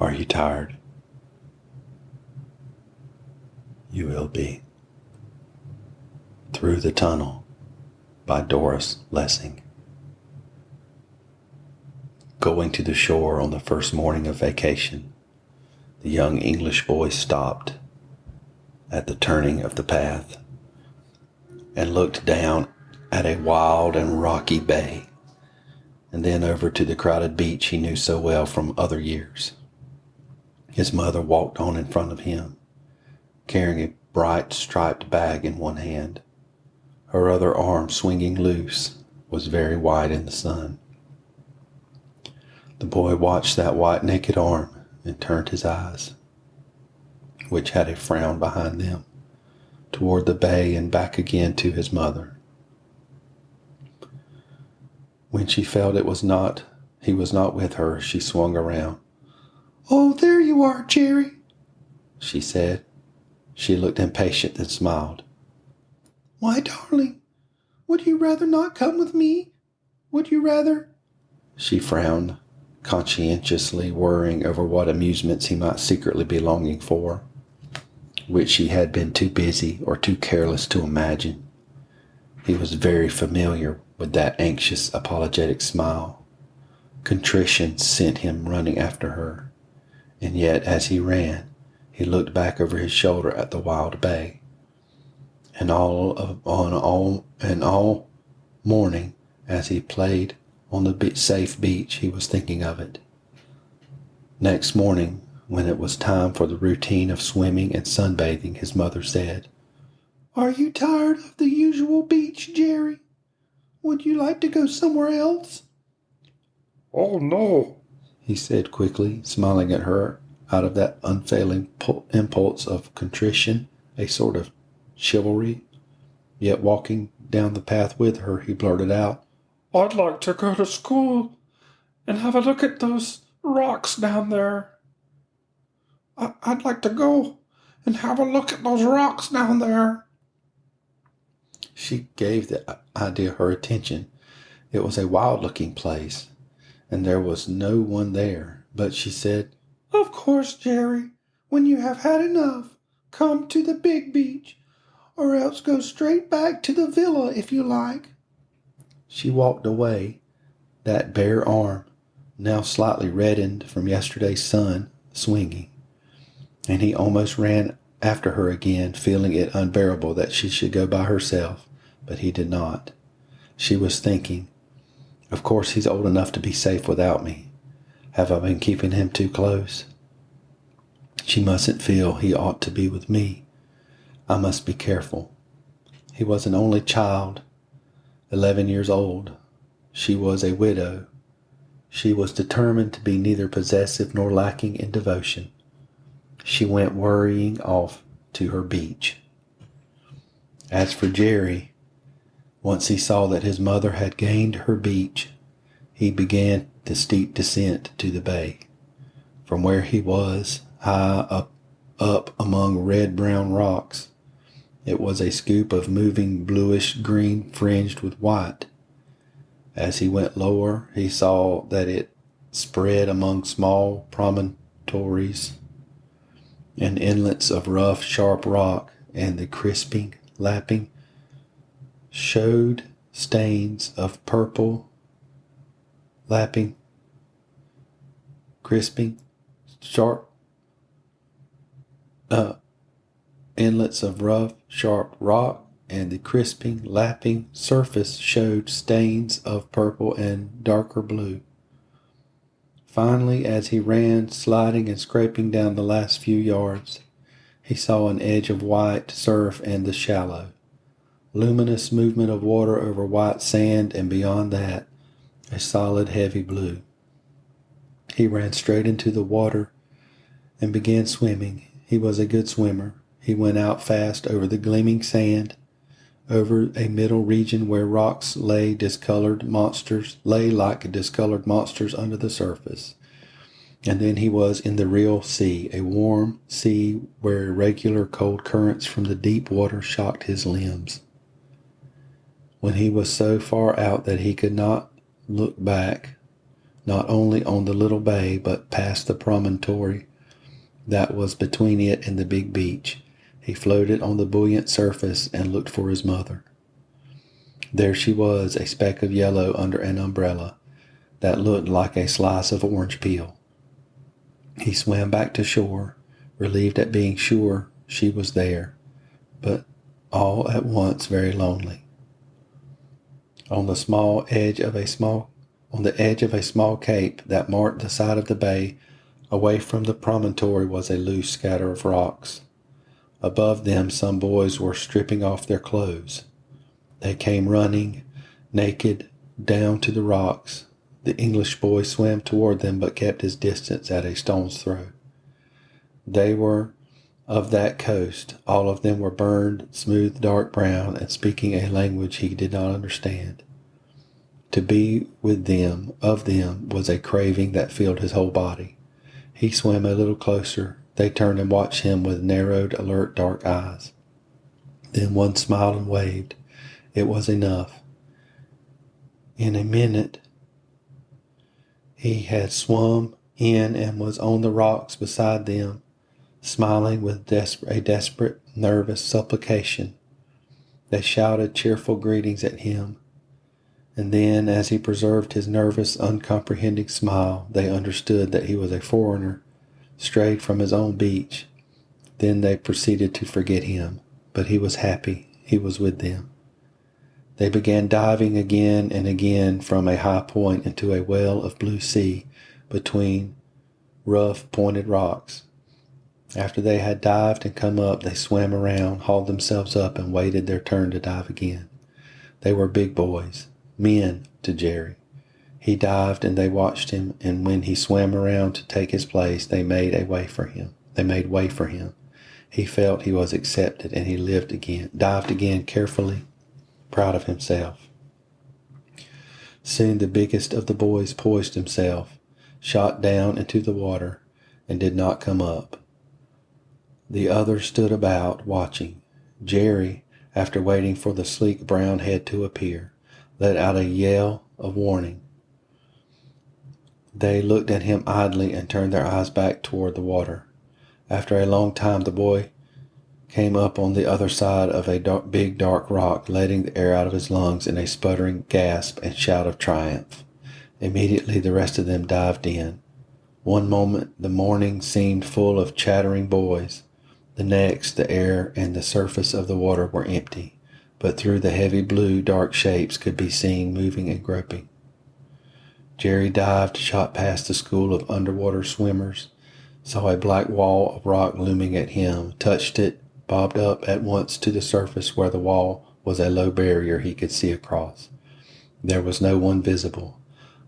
Are you tired? You will be. Through the Tunnel by Doris Lessing. Going to the shore on the first morning of vacation, the young English boy stopped at the turning of the path and looked down at a wild and rocky bay, and then over to the crowded beach he knew so well from other years. His mother walked on in front of him, carrying a bright striped bag in one hand. Her other arm, swinging loose, was very white in the sun. The boy watched that white naked arm and turned his eyes, which had a frown behind them, toward the bay and back again to his mother. When she felt he was not with her, she swung around. "Oh, there you are, Jerry," she said. She looked impatient and smiled. "Why, darling, would you rather not come with me? Would you rather?" She frowned, conscientiously worrying over what amusements he might secretly be longing for, which she had been too busy or too careless to imagine. He was very familiar with that anxious, apologetic smile. Contrition sent him running after her, and yet as he ran, he looked back over his shoulder at the wild bay. And all morning, as he played on the safe beach, he was thinking of it. Next morning, when it was time for the routine of swimming and sunbathing, his mother said, "Are you tired of the usual beach, Jerry? Would you like to go somewhere else?" "Oh, no," he said quickly, smiling at her out of that unfailing impulse of contrition, a sort of chivalry. Yet walking down the path with her, he blurted out, "I'd like to go to school and have a look at those rocks down there. I'd like to go and have a look at those rocks down there." She gave the idea her attention. It was a wild-looking place, and there was no one there, but she said, "Of course, Jerry, when you have had enough, come to the big beach, or else go straight back to the villa if you like." She walked away, that bare arm, now slightly reddened from yesterday's sun, swinging, and he almost ran after her again, feeling it unbearable that she should go by herself, but he did not. She was thinking, "Of course he's old enough to be safe without me. Have I been keeping him too close? She mustn't feel he ought to be with me. I must be careful." He was an only child, 11 years old. She was a widow. She was determined to be neither possessive nor lacking in devotion. She went worrying off to her beach. As for Jerry, once he saw that his mother had gained her beach, he began the steep descent to the bay. From where he was, high up among red-brown rocks, it was a scoop of moving bluish-green fringed with white. As he went lower, he saw that it spread among small promontories and inlets of rough, sharp rock, and the crisping, lapping, showed stains of purple, lapping, crisping, sharp, inlets of rough, sharp rock, and the crisping, lapping surface showed stains of purple and darker blue. Finally, as he ran, sliding and scraping down the last few yards, he saw an edge of white surf and the shallow, luminous movement of water over white sand, and beyond that, a solid, heavy blue. He ran straight into the water and began swimming. He was a good swimmer. He went out fast over the gleaming sand, over a middle region where rocks lay like discolored monsters under the surface. And then he was in the real sea, a warm sea where irregular cold currents from the deep water shocked his limbs. When he was so far out that he could not look back, not only on the little bay, but past the promontory that was between it and the big beach. He floated on the buoyant surface and looked for his mother. There she was, a speck of yellow under an umbrella that looked like a slice of orange peel. He swam back to shore, relieved at being sure she was there, but all at once very lonely. On the edge of a small cape that marked the side of the bay, away from the promontory, was a loose scatter of rocks. Above them some boys were stripping off their clothes. They came running, naked, down to the rocks. The English boy swam toward them but kept his distance at a stone's throw. They were of that coast. All of them were burned, smooth, dark brown, and speaking a language he did not understand. To be with them, of them, was a craving that filled his whole body. He swam a little closer. They turned and watched him with narrowed, alert, dark eyes. Then one smiled and waved. It was enough. In a minute, he had swum in and was on the rocks beside them, smiling with a desperate, nervous supplication. They shouted cheerful greetings at him, and then, as he preserved his nervous, uncomprehending smile, they understood that he was a foreigner, strayed from his own beach. Then they proceeded to forget him, but he was happy. He was with them. They began diving again and again from a high point into a well of blue sea between rough, pointed rocks. After they had dived and come up, they swam around, hauled themselves up, and waited their turn to dive again. They were big boys, men to Jerry. He dived and they watched him, and when he swam around to take his place, they made way for him. He felt he was accepted, and he dived again carefully, proud of himself. Soon the biggest of the boys poised himself, shot down into the water, and did not come up. The others stood about, watching. Jerry, after waiting for the sleek brown head to appear, let out a yell of warning. They looked at him idly and turned their eyes back toward the water. After a long time, the boy came up on the other side of a big dark rock, letting the air out of his lungs in a sputtering gasp and shout of triumph. Immediately the rest of them dived in. One moment the morning seemed full of chattering boys. The next, the air and the surface of the water were empty, but through the heavy blue, dark shapes could be seen moving and groping. Jerry dived, shot past the school of underwater swimmers, saw a black wall of rock looming at him, touched it, bobbed up at once to the surface where the wall was a low barrier he could see across. There was no one visible.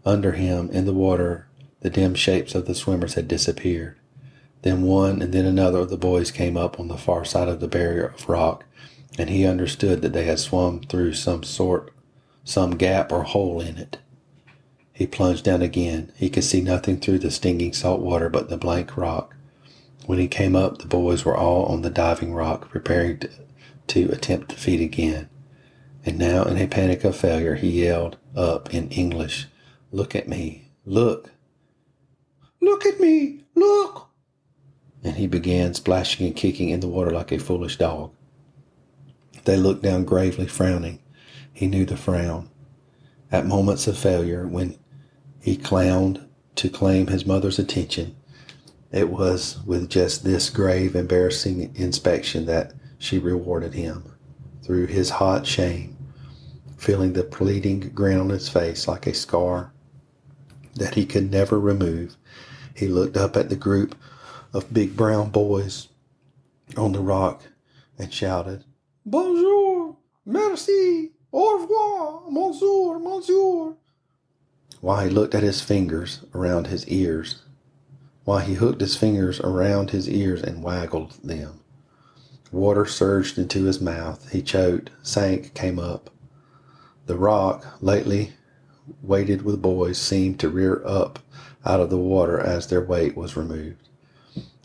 Under him, in the water, the dim shapes of the swimmers had disappeared. Then one and then another of the boys came up on the far side of the barrier of rock, and he understood that they had swum through some gap or hole in it. He plunged down again. He could see nothing through the stinging salt water but the blank rock. When he came up, the boys were all on the diving rock, preparing to attempt the feat again. And now, in a panic of failure, he yelled up in English, "Look at me! Look! Look at me! Look!" And he began splashing and kicking in the water like a foolish dog. They looked down gravely, frowning. He knew the frown. At moments of failure, when he clowned to claim his mother's attention, it was with just this grave, embarrassing inspection that she rewarded him. Through his hot shame, feeling the pleading grin on his face like a scar that he could never remove, he looked up at the group of big brown boys on the rock and shouted, "Bonjour, merci, au revoir, monsieur, monsieur." While he looked at his fingers around his ears, while he hooked his fingers around his ears and waggled them. Water surged into his mouth. He choked, sank, came up. The rock, lately weighted with boys, seemed to rear up out of the water as their weight was removed.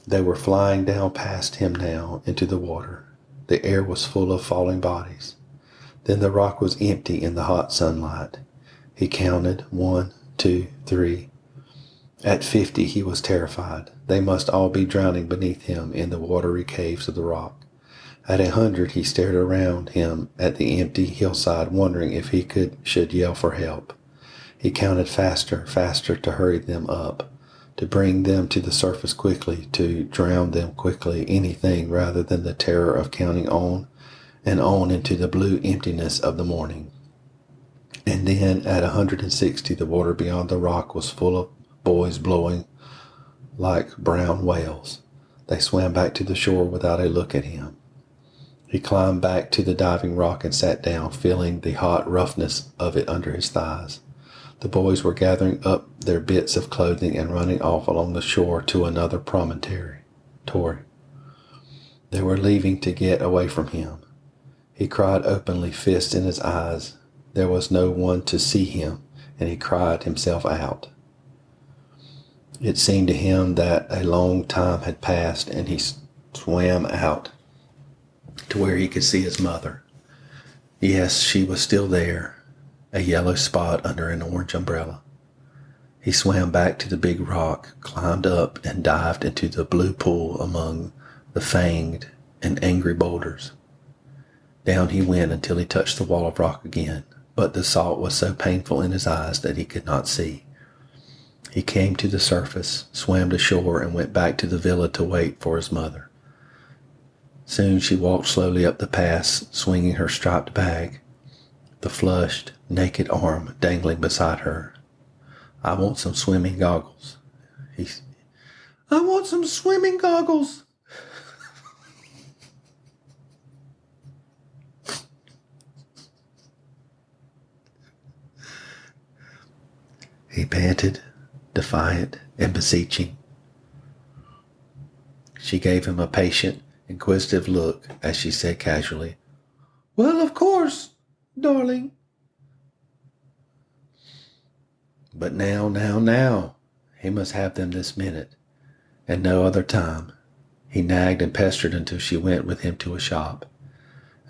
They were flying down past him now into the water. The air was full of falling bodies. Then the rock was empty in the hot sunlight. He counted 1, 2, 3, At 50, he was terrified. They must all be drowning beneath him in the watery caves of the rock. At 100, he stared around him at the empty hillside, wondering if he should yell for help. He counted faster, faster to hurry them up, to bring them to the surface quickly, to drown them quickly, anything rather than the terror of counting on and on into the blue emptiness of the morning. And then at 160, the water beyond the rock was full of boys blowing like brown whales. They swam back to the shore without a look at him. He climbed back to the diving rock and sat down, feeling the hot roughness of it under his thighs. The boys were gathering up their bits of clothing and running off along the shore to another promontory. They were leaving to get away from him. He cried openly, fists in his eyes. There was no one to see him, and he cried himself out. It seemed to him that a long time had passed, and he swam out to where he could see his mother. Yes, she was still there, a yellow spot under an orange umbrella. He swam back to the big rock, climbed up, and dived into the blue pool among the fanged and angry boulders. Down he went until he touched the wall of rock again, but the salt was so painful in his eyes that he could not see. He came to the surface, swam to shore, and went back to the villa to wait for his mother. Soon she walked slowly up the pass, swinging her striped bag, the flushed, naked arm dangling beside her. "I want some swimming goggles." "I want some swimming goggles." He panted, defiant and beseeching. She gave him a patient, inquisitive look as she said casually, "Well, of course, darling." But now, he must have them this minute, and no other time. He nagged and pestered until she went with him to a shop.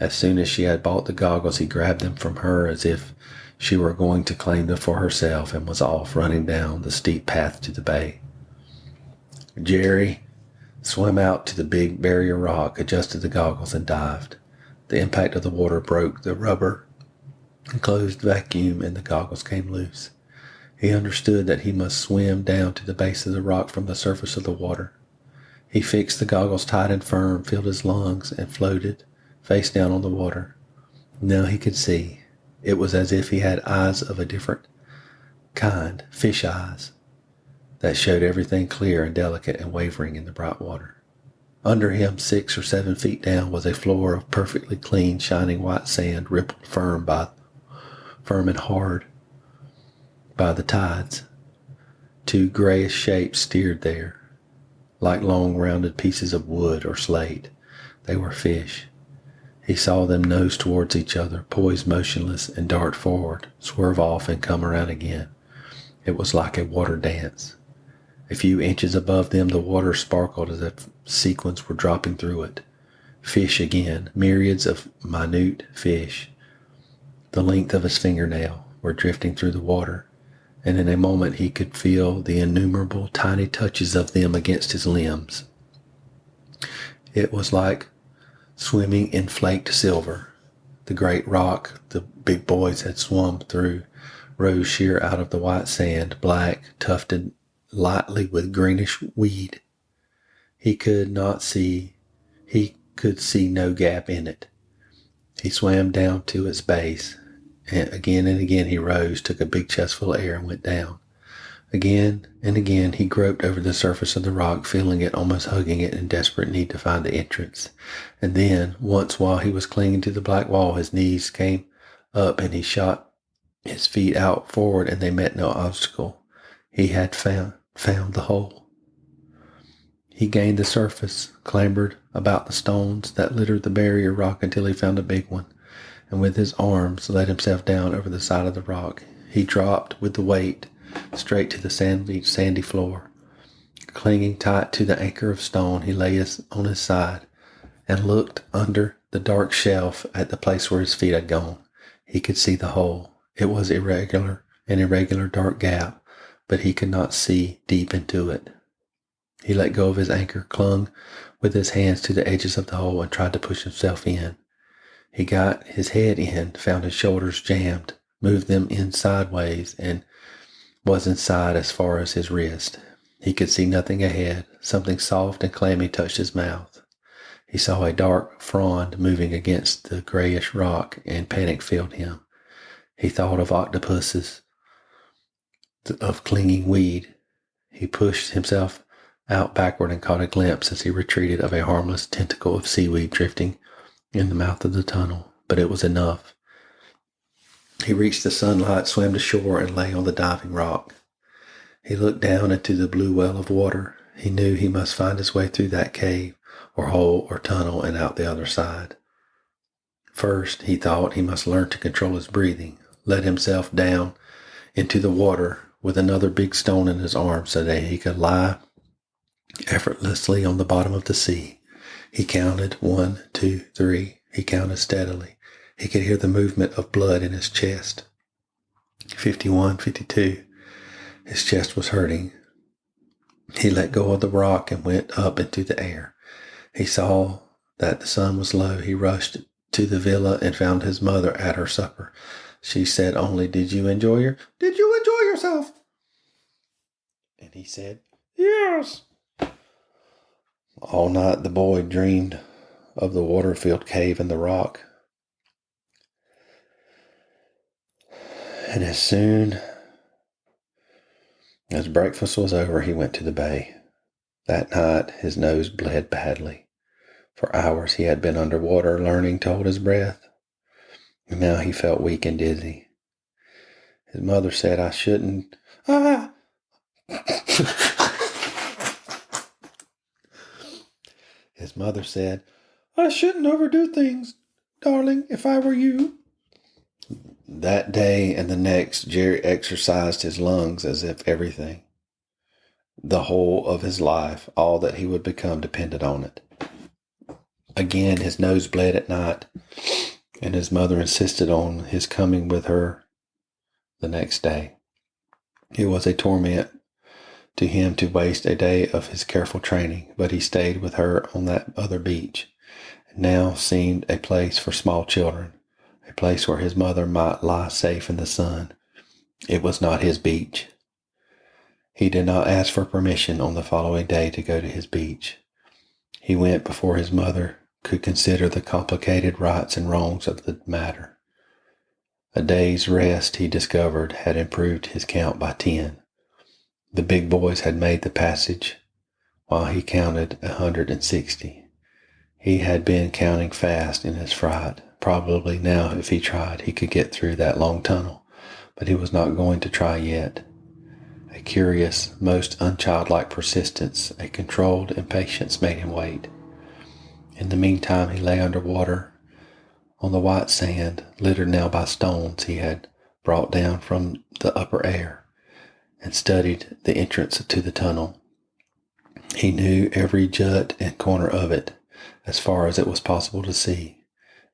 As soon as she had bought the goggles, he grabbed them from her as if she were going to claim them for herself, and was off, running down the steep path to the bay. Jerry swam out to the big barrier rock, adjusted the goggles, and dived. The impact of the water broke the rubber enclosed vacuum, and the goggles came loose. He understood that he must swim down to the base of the rock from the surface of the water. He fixed the goggles tight and firm, filled his lungs, and floated, face down on the water. Now he could see. It was as if he had eyes of a different kind, fish eyes, that showed everything clear and delicate and wavering in the bright water. Under him, 6 or 7 feet down, was a floor of perfectly clean, shining white sand, rippled firm and hard by the tides. 2 grayish shapes steered there, like long rounded pieces of wood or slate. They were fish. He saw them nose towards each other, poise motionless, and dart forward, swerve off, and come around again. It was like a water dance. A few inches above them, the water sparkled as if sequins were dropping through it. Fish again, myriads of minute fish, the length of his fingernail, were drifting through the water, and in a moment he could feel the innumerable tiny touches of them against his limbs. It was like swimming in flaked silver. The great rock the big boys had swum through rose sheer out of the white sand, black, tufted lightly with greenish weed. He could see no gap in it. He swam down to its base, and again he rose, took a big chestful of air, and went down. Again and again he groped over the surface of the rock, feeling it, almost hugging it, in desperate need to find the entrance. And then, once while he was clinging to the black wall, his knees came up and he shot his feet out forward, and they met no obstacle. He had found the hole. He gained the surface, clambered about the stones that littered the barrier rock until he found a big one, and with his arms let himself down over the side of the rock. He dropped with the weight straight to the sandy floor. Clinging tight to the anchor of stone, he lay on his side and looked under the dark shelf at the place where his feet had gone. He could see the hole. It was an irregular dark gap, but he could not see deep into it. He let go of his anchor, clung with his hands to the edges of the hole, and tried to push himself in. He got his head in, found his shoulders jammed, moved them in sideways, and was inside as far as his wrist. He could see nothing ahead. Something soft and clammy touched his mouth. He saw a dark frond moving against the grayish rock, and panic filled him. He thought of octopuses, of clinging weed. He pushed himself out backward and caught a glimpse as he retreated of a harmless tentacle of seaweed drifting in the mouth of the tunnel, but it was enough. He reached the sunlight, swam to shore, and lay on the diving rock. He looked down into the blue well of water. He knew he must find his way through that cave, or hole, or tunnel, and out the other side. First, he thought he must learn to control his breathing, let himself down into the water with another big stone in his arms so that he could lie effortlessly on the bottom of the sea. He counted 1, 2, 3. He counted steadily. He could hear the movement of blood in his chest. 51, 52. His chest was hurting. He let go of the rock and went up into the air. He saw that the sun was low. He rushed to the villa and found his mother at her supper. She said only, Did you enjoy yourself? And he said, Yes. All night the boy dreamed of the water-filled cave in the rock. And as soon as breakfast was over, he went to the bay. That night, his nose bled badly. For hours he had been underwater, learning to hold his breath. And now he felt weak and dizzy. His mother said, I shouldn't... His mother said, I shouldn't overdo things, darling, if I were you. That day and the next, Jerry exercised his lungs as if everything, the whole of his life, all that he would become, depended on it. Again, his nose bled at night, and his mother insisted on his coming with her the next day. It was a torment to him to waste a day of his careful training, but he stayed with her on that other beach. It now seemed a place for small children, a place where his mother might lie safe in the sun. It was not his beach. He did not ask for permission on the following day to go to his beach. He went before his mother could consider the complicated rights and wrongs of the matter. A day's rest, he discovered, had improved his count by 10. The big boys had made the passage while he counted 160. He had been counting fast in his fright. Probably now, if he tried, he could get through that long tunnel, but he was not going to try yet. A curious, most unchildlike persistence, a controlled impatience made him wait. In the meantime, he lay underwater on the white sand, littered now by stones he had brought down from the upper air, and studied the entrance to the tunnel. He knew every jut and corner of it, as far as it was possible to see.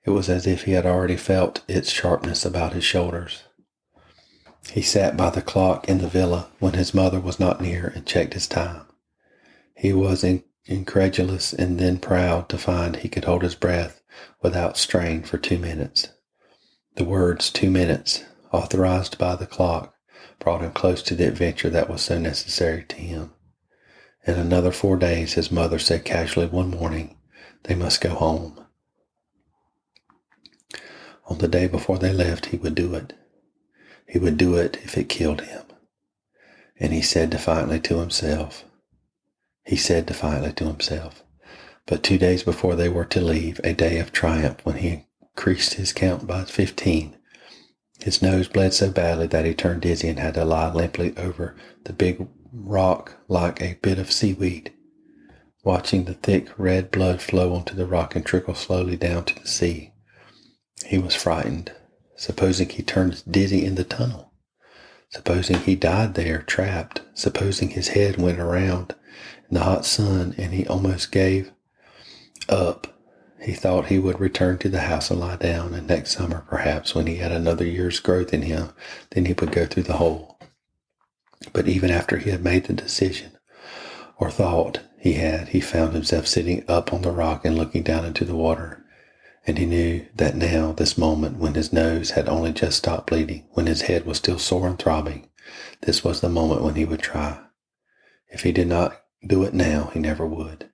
It was as if he had already felt its sharpness about his shoulders. He sat by the clock in the villa when his mother was not near and checked his time. He was incredulous and then proud to find he could hold his breath without strain for 2 minutes. The words 2 minutes, authorized by the clock, brought him close to the adventure that was so necessary to him. In another 4 days, his mother said casually one morning, they must go home. On the day before they left, he would do it. He would do it if it killed him. And he said defiantly to himself. But 2 days before they were to leave, a day of triumph when he increased his count by 15, his nose bled so badly that he turned dizzy and had to lie limply over the big rock like a bit of seaweed, watching the thick red blood flow onto the rock and trickle slowly down to the sea. He was frightened. Supposing he turned dizzy in the tunnel? Supposing he died there, trapped? Supposing his head went around in the hot sun and he almost gave up? He thought he would return to the house and lie down, and next summer, perhaps, when he had another year's growth in him, then he would go through the hole. But even after he had made the decision, or thought he found himself sitting up on the rock and looking down into the water. And he knew that now, this moment, when his nose had only just stopped bleeding, when his head was still sore and throbbing, this was the moment when he would try. If he did not do it now, he never would.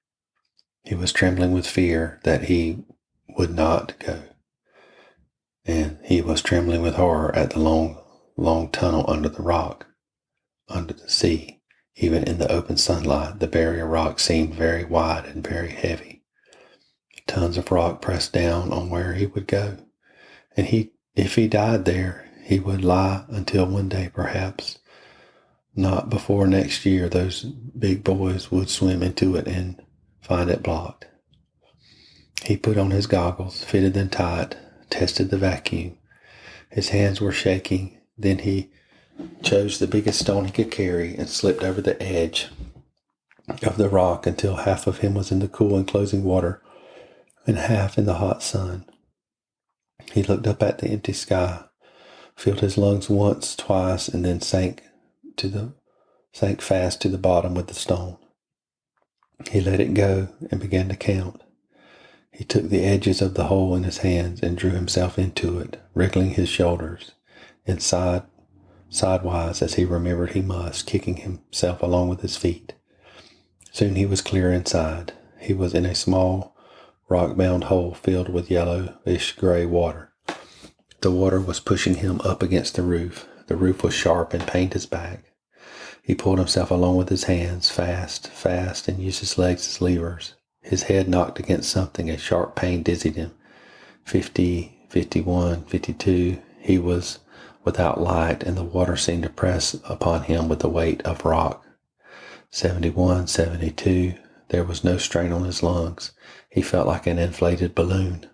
He was trembling with fear that he would not go. And he was trembling with horror at the long tunnel under the rock, under the sea. Even in the open sunlight, the barrier rock seemed very wide and very heavy. Tons of rock pressed down on where he would go. And if he died there, he would lie until one day, perhaps not before next year, those big boys would swim into it and find it blocked. He put on his goggles, fitted them tight, tested the vacuum. His hands were shaking. Then he chose the biggest stone he could carry and slipped over the edge of the rock until half of him was in the cool enclosing water and half in the hot sun. He looked up at the empty sky, filled his lungs once, twice, and then sank fast to the bottom with the stone. He let it go and began to count. He took the edges of the hole in his hands and drew himself into it, wriggling his shoulders and sidewise as he remembered he must, kicking himself along with his feet. Soon he was clear inside. He was in a small, rock-bound hole filled with yellowish-gray water. The water was pushing him up against the roof. The roof was sharp and pained his back. He pulled himself along with his hands, fast, and used his legs as levers. His head knocked against something. A sharp pain dizzied him. 50, 51, 52. He was without light, and the water seemed to press upon him with the weight of rock. 71, 72. There was no strain on his lungs. He felt like an inflated balloon.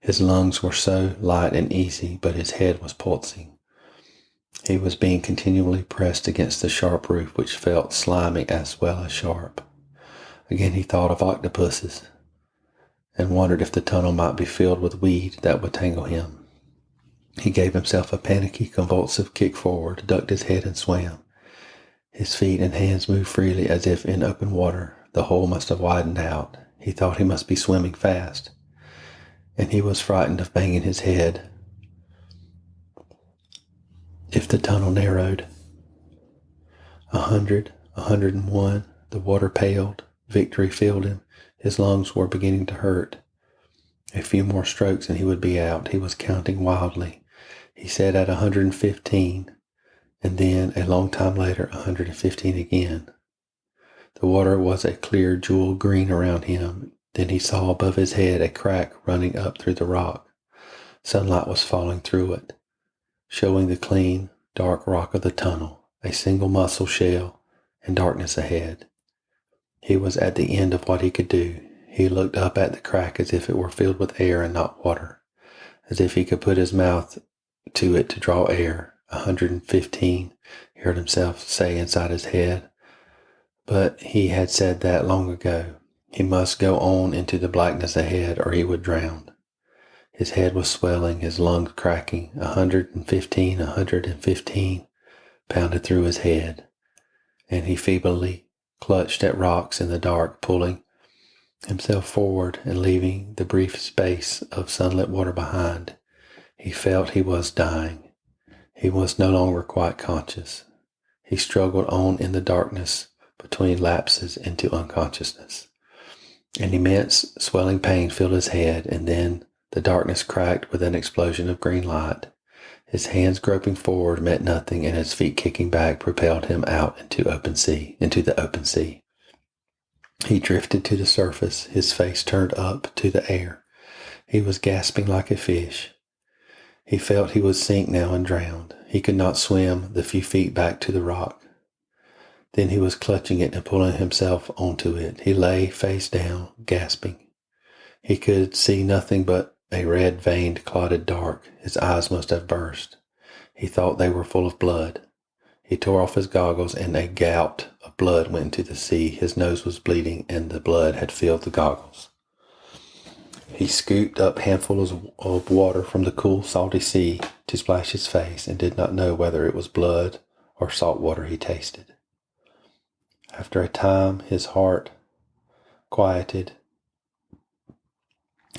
His lungs were so light and easy, but his head was pulsing. He was being continually pressed against the sharp roof, which felt slimy as well as sharp. Again he thought of octopuses and wondered if the tunnel might be filled with weed that would tangle him. He gave himself a panicky, convulsive kick forward, ducked his head and swam. His feet and hands moved freely as if in open water. The hole must have widened out. He thought he must be swimming fast, and he was frightened of banging his head if the tunnel narrowed. 100, 101, the water paled. Victory filled him. His lungs were beginning to hurt. A few more strokes and he would be out. He was counting wildly. He said at 115, and then a long time later 115 again. The water was a clear jewel green around him. Then he saw above his head a crack running up through the rock. Sunlight was falling through it, showing the clean, dark rock of the tunnel, a single mussel shell, and darkness ahead. He was at the end of what he could do. He looked up at the crack as if it were filled with air and not water, as if he could put his mouth to it to draw air. 115, he heard himself say inside his head. But he had said that long ago. He must go on into the blackness ahead or he would drown. His head was swelling, his lungs cracking. 115, 115 pounded through his head, and he feebly clutched at rocks in the dark, pulling himself forward and leaving the brief space of sunlit water behind. He felt he was dying. He was no longer quite conscious. He struggled on in the darkness between lapses into unconsciousness. An immense swelling pain filled his head, and then the darkness cracked with an explosion of green light. His hands groping forward met nothing, and his feet kicking back propelled him out into the open sea. He drifted to the surface, his face turned up to the air. He was gasping like a fish. He felt he would sink now and drown. He could not swim the few feet back to the rock. Then he was clutching it and pulling himself onto it. He lay face down, gasping. He could see nothing but a red-veined, clotted dark. His eyes must have burst. He thought they were full of blood. He tore off his goggles, and a gout of blood went into the sea. His nose was bleeding, and the blood had filled the goggles. He scooped up handfuls of water from the cool, salty sea to splash his face, and did not know whether it was blood or salt water he tasted. After a time, his heart quieted,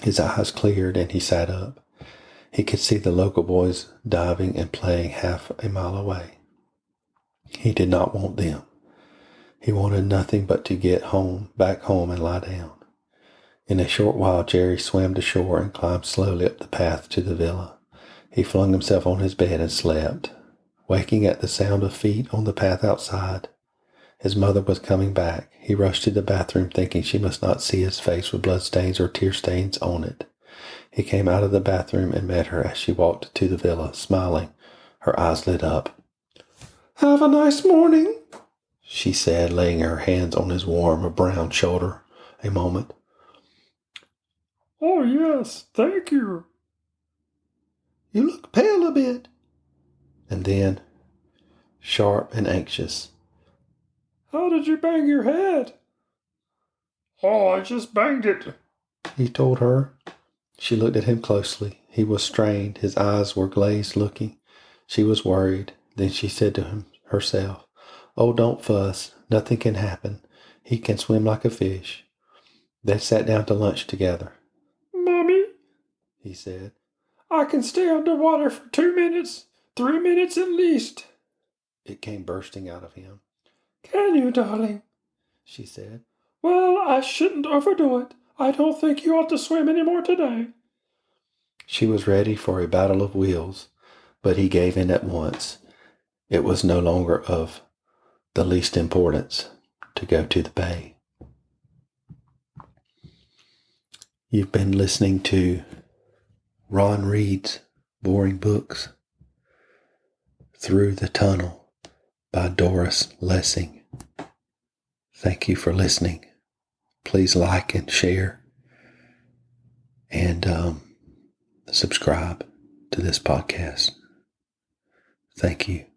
his eyes cleared, and he sat up. He could see the local boys diving and playing half a mile away. He did not want them. He wanted nothing but to get back home and lie down. In a short while, Jerry swam to shore and climbed slowly up the path to the villa. He flung himself on his bed and slept, waking at the sound of feet on the path outside. His mother was coming back. He rushed to the bathroom thinking she must not see his face with bloodstains or tear stains on it. He came out of the bathroom and met her as she walked to the villa, smiling. Her eyes lit up. "Have a nice morning," she said, laying her hands on his warm, brown shoulder a moment. "Oh, yes, thank you." "You look pale a bit." And then, sharp and anxious. "How did you bang your head?" "Oh, I just banged it," he told her. She looked at him closely. He was strained. His eyes were glazed looking. She was worried. Then she said to herself, "Oh, don't fuss. Nothing can happen. He can swim like a fish." They sat down to lunch together. "Mommy," he said, "I can stay underwater for 2 minutes, 3 minutes at least." It came bursting out of him. "Can you, darling?" she said. "Well, I shouldn't overdo it. I don't think you ought to swim any more today." She was ready for a battle of wills, but he gave in at once. It was no longer of the least importance to go to the bay. You've been listening to Ron Reed's Boring Books, Through the Tunnel by Doris Lessing. Thank you for listening. Please like and share and subscribe to this podcast. Thank you.